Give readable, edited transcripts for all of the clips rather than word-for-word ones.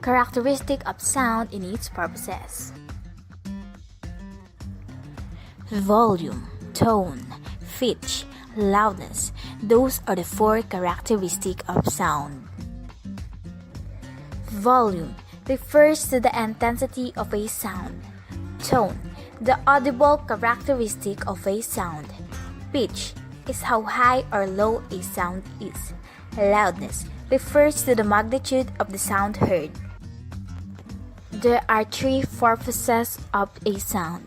characteristic of sound in its purposes. Volume, tone, pitch, loudness. Those are the four characteristics of sound. Volume refers to the intensity of a sound. Tone, the audible characteristic of a sound. Pitch is how high or low a sound is. Loudness refers to the magnitude of the sound heard. There are three purposes of a sound.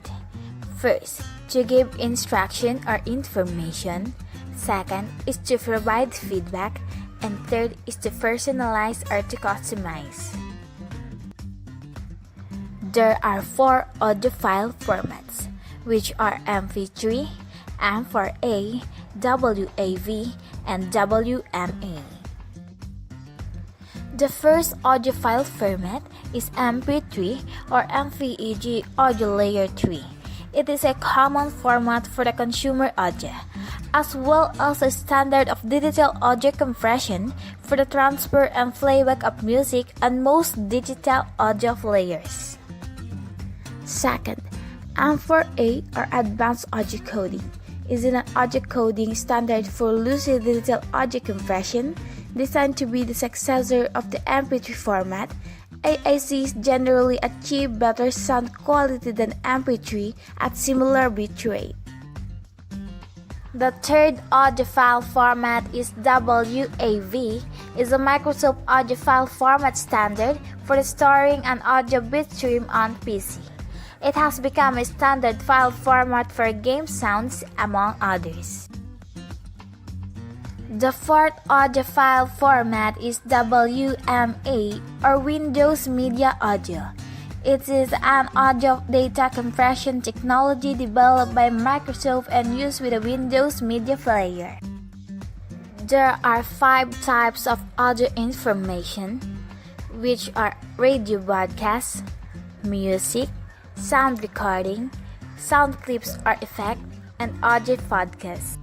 First, to give instruction or information. Second is to provide feedback. And third is to personalize or to customize. There are four audiophile formats, which are MP3, M4A, WAV, and WMA. The first audiophile format is MP3 or MVEG Audio Layer 3. It is a common format for the consumer audio, as well as a standard of digital audio compression for the transfer and playback of music on most digital audio players. Second, M4A or Advanced Audio Coding is an audio coding standard for loosely digital audio compression designed to be the successor of the MP3 format. AICs generally achieve better sound quality than MP3 at similar bitrate. The third audiophile format is WAV, is a Microsoft audiophile format standard for the storing an audio bitstream on PC. It has become a standard file format for game sounds, among others. The fourth audiophile format is WMA or Windows Media Audio. It is an audio data compression technology developed by Microsoft and used with a Windows Media Player. There are 5 types of audio information, which are radio broadcasts, music, sound recording, sound clips or effects, and audio podcasts.